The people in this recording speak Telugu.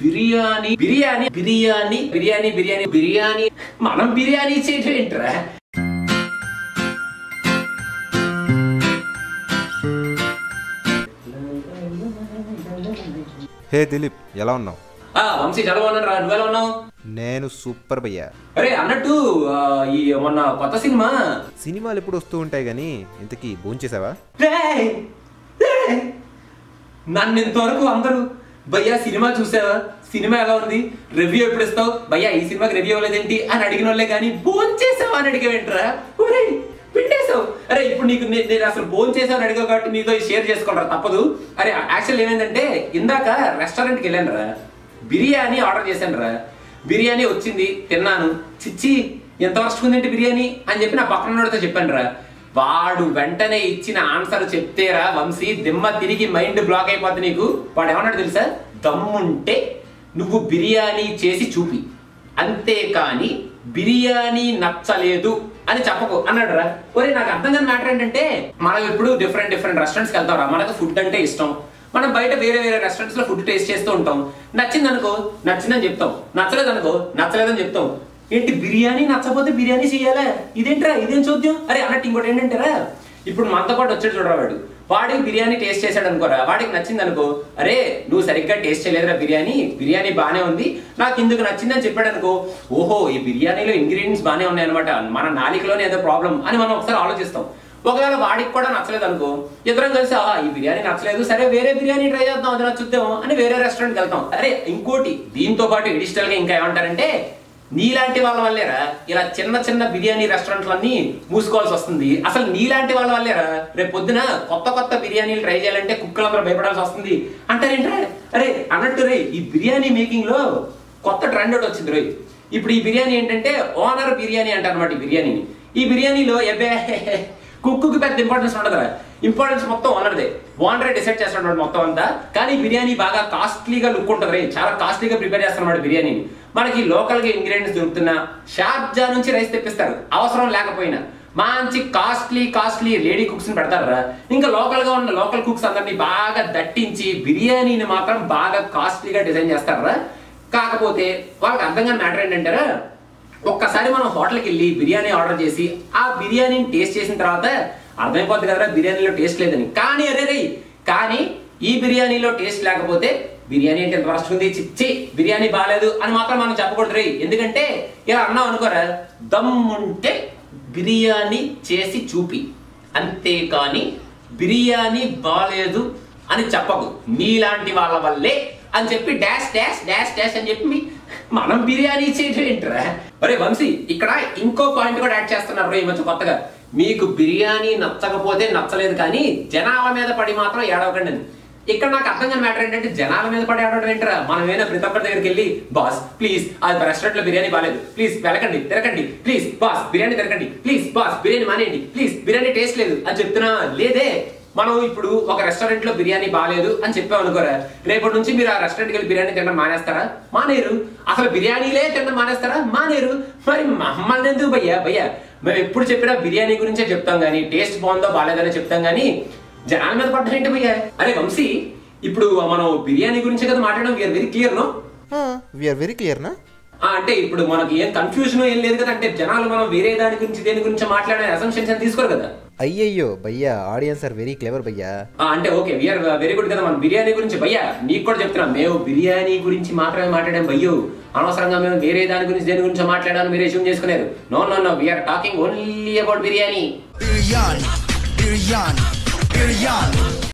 బిర్యానీ బిర్యానీ బిర్యానీ బిర్యానీ బిర్యానీ బిర్యానీ మనం బిర్యానీ చేయడం ఏంట్రా? హే దిలీప్, ఎలా ఉన్నావు? వంశీ చాలా బాగున్నాను రా, నువ్వు ఎలా ఉన్నావు? నేను సూపర్ భయ్యా. అరే అన్నట్టు ఈ మొన్న కొత్త సినిమాలు ఎప్పుడు వస్తూ ఉంటాయి గానీ ఇంతకీ భోంచేసావా? నన్ను ఇంతవరకు అందరూ భయ్యా సినిమా చూసావా, సినిమా ఎలా ఉంది, రివ్యూ ఎప్పుడు ఇస్తావు, భయ్యా ఈ సినిమాకి రివ్యూ అవ్వలేదేంటి అని అడిగిన వాళ్ళే కానీ భోంచేసావా అని అడిగేంట్రా? పిండేసావు. అరే ఇప్పుడు నీకు నేను అసలు భోంచేసావు అని అడిగావు కాబట్టి నీతో షేర్ చేసుకోండి తప్పదు. అరే యాక్చువల్ ఏమైందంటే ఇందాక రెస్టారెంట్కి వెళ్ళాను రా, బిర్యానీ ఆర్డర్ చేశాను రా. బిర్యానీ వచ్చింది, తిన్నాను. చిచ్చి ఎంత వరకు ఉందేంటి బిర్యానీ అని చెప్పి నా పక్కనోడితో చెప్పాను రా. వాడు వెంటనే ఇచ్చిన ఆన్సర్ చెప్తేరా వంశీ దిమ్మ తిరిగి మైండ్ బ్లాక్ అయిపోద్ది నీకు. వాడు ఏమన్నాడు తెలుసా? దమ్ముంటే నువ్వు బిర్యానీ చేసి చూపి, అంతేకాని బిర్యానీ నచ్చలేదు అని చెప్పకు అన్నాడు రా. ఒరే నాకు అర్థం కాని మ్యాటర్ ఏంటంటే, మనం ఇప్పుడు డిఫరెంట్ రెస్టారెంట్స్కి వెళ్తాం రా. మనకు ఫుడ్ అంటే ఇష్టం, మనం బయట వేరే రెస్టారెంట్స్ లో ఫుడ్ టేస్ట్ చేస్తూ ఉంటాం. నచ్చింది అనుకో నచ్చిందని చెప్తాం, నచ్చలేదు అనుకో నచ్చలేదని చెప్తాం. ఏంటి బిర్యానీ నచ్చపోతే బిర్యానీ చెయ్యాలా? ఇదేంట్రా, ఇదేం చూద్దాం. అరే అన్నట్టు ఇంకోటి ఏంటంటారా, ఇప్పుడు మనతో పాటు వచ్చాడు చూడరా వాడు, వాడికి బిర్యానీ టేస్ట్ చేశాడు అనుకోరా, వాడికి నచ్చింది అనుకో, అరే నువ్వు సరిగ్గా టేస్ట్ చేయలేదురా బిర్యానీ బానే ఉంది, నాకు ఇందుకు నచ్చిందని చెప్పాడు అనుకో, ఓహో ఈ బిర్యానీలో ఇంగ్రీడియంట్స్ బానే ఉన్నాయి అనమాట, మన నాలికలోనే ఏదో ప్రాబ్లం అని మనం ఒకసారి ఆలోచిస్తాం. ఒకవేళ వాడికి కూడా నచ్చలేదు అనుకో, ఇద్దరం కలిసి ఈ బిర్యానీ నచ్చలేదు, సరే వేరే బిర్యానీ ట్రై చేద్దాం, అది నచ్చుద్దాం అని వేరే రెస్టారెంట్కి వెళ్తాం. అరే ఇంకోటి దీంతో పాటు ఎడిషనల్ గా ఇంకా ఏమంటారంటే, నీలాంటి వాళ్ళ వల్లేరా ఇలా చిన్న బిర్యానీ రెస్టారెంట్లన్నీ మూసుకోవాల్సి వస్తుంది. అసలు నీలాంటి వాళ్ళ వల్లేరా రేపు పొద్దున కొత్త బిర్యానీలు ట్రై చేయాలంటే కుక్కలందరూ భయపడాల్సి వస్తుంది అంటారేంట్రా? అరే అన్నట్టు రే ఈ బిర్యానీ మేకింగ్ లో కొత్త ట్రెండ్ ఒకటి వచ్చింది రే. ఇప్పుడు ఈ బిర్యానీ ఏంటంటే ఓనర్ బిర్యానీ అంటారు అనమాట. ఈ బిర్యానీని, ఈ బిర్యానీలో కుక్కుకి పెద్ద ఇంపార్టెన్స్ ఉండదురా, ఇంపార్టెన్స్ మొత్తం ఓనర్దే. ఓనరే డిసైడ్ చేస్తాడు మొత్తం అంతా. కానీ బిర్యానీ బాగా కాస్ట్లీగా లుక్ ఉంటుంది రే, చాలా కాస్ట్లీగా ప్రిపేర్ చేస్తారన్నమాట బిర్యానీని. మనకి లోకల్ గా ఇంగ్రీడియంట్స్ దొరుకుతున్నా, షార్జా నుంచి రైస్ తెప్పిస్తారు అవసరం లేకపోయినా, మంచి కాస్ట్లీ లేడీ కుక్స్ ని పెడతారా. ఇంకా లోకల్ గా ఉన్న లోకల్ కుక్స్ అందరినీ బాగా దట్టించి బిర్యానీని మాత్రం బాగా కాస్ట్లీగా డిజైన్ చేస్తారా. కాకపోతే వాళ్ళకి అర్థం కాని మ్యాటర్ ఏంటంటారా, ఒక్కసారి మనం హోటల్కి వెళ్ళి బిర్యానీ ఆర్డర్ చేసి ఆ బిర్యానీని టేస్ట్ చేసిన తర్వాత అర్థమైపోద్ది కదరా బిర్యానీలో టేస్ట్ లేదని. కానీ కానీ ఈ బిర్యానీలో టేస్ట్ లేకపోతే బిర్యానీ అంటే ఎంత వరస్ట్ ఉంది, చిచ్చి బిర్యానీ బాగాలేదు అని మాత్రం మనం చెప్పకూడదు రే. ఎందుకంటే ఇలా అన్నాం అనుకోరా, దమ్ముంటే బిర్యానీ చేసి చూపి, అంతేకాని బిర్యానీ బాగాలేదు అని చెప్పకు, నీలాంటి వాళ్ళ వల్లే అని చెప్పి డాష్ డాష్ డాష్ డాష్ అని చెప్పి మనం బిర్యానీ చేయడం ఏంట్రా? అరే వంశీ ఇక్కడ ఇంకో పాయింట్ కూడా యాడ్ చేస్తున్నారు ఈ మధ్య కొత్తగా, మీకు బిర్యానీ నచ్చకపోతే నచ్చలేదు కానీ జనాల మీద పడి మాత్రం ఏడవకండి అని. ఇక్కడ నాకు అర్థం కాని మ్యాటర్ ఏంటంటే, జనాల మీద పడి ఏడవడం ఏంట్రా? మనమేనా ప్రతి ఒక్కరి దగ్గరికి వెళ్ళి బాస్ ప్లీజ్ ఆ రెస్టారెంట్ లో బిర్యానీ బాగాలేదు, ప్లీజ్ వెళ్ళకండి తిరగండి, ప్లీజ్ బాస్ బిర్యానీ తిరగండి, ప్లీజ్ బాస్ బిర్యానీ మానేయండి, ప్లీజ్ బిర్యానీ టేస్ట్ లేదు అని చెప్తున్నా లేదే. మనం ఇప్పుడు ఒక రెస్టారెంట్ లో బిర్యానీ బాగాలేదు అని చెప్పాం అనుకోరా, రేపటి నుంచి మీరు ఆ రెస్టారెంట్కి వెళ్ళి బిర్యానీ తినడం మానేస్తారా? మానేరు. అసలు బిర్యానీలే తినడం మానేస్తారా? మానేరు. మరి మమ్మల్ని ఎందుకు భయ్యా మేము ఎప్పుడు చెప్పినా బిర్యానీ గురించే చెప్తాం కానీ టేస్ట్ బాగుందో బాగాలేదని చెప్తాం కానీ జనాల మీద పడ్డం ఏంటి భయ్యా? అరే వంశీ ఇప్పుడు మనం బిర్యానీ గురించే కదా మాట్లాడడం, we are very clear no? We are very clear నా? అంటే ఇప్పుడు మనకి ఏం కన్ఫ్యూజన్ ఏం లేదు కదా, అంటే జనాలు మనం వేరే దాని గురించి దేని గురించి మాట్లాడే అసంప్షన్స్ అని తీసుకోరు కదా. అయ్యయ్యో భయ్యా, ఆడియన్స్ ఆర్ వెరీ క్లెవర్ భయ్యా. అంటే ఓకే వీఆర్ వెరీ గుడ్ కదా. మనం బిర్యానీ గురించి భయ్యా నీకు కూడా చెప్తున్నాం, మేము బిర్యానీ గురించి మాత్రమే మాట్లాడాం భయ్యో, అనవసరంగా మేము వేరే దాని గురించి దేని గురించి మాట్లాడాలని మీరు అస్యూమ్ చేసుకున్నారు. No we are talking only about biryani.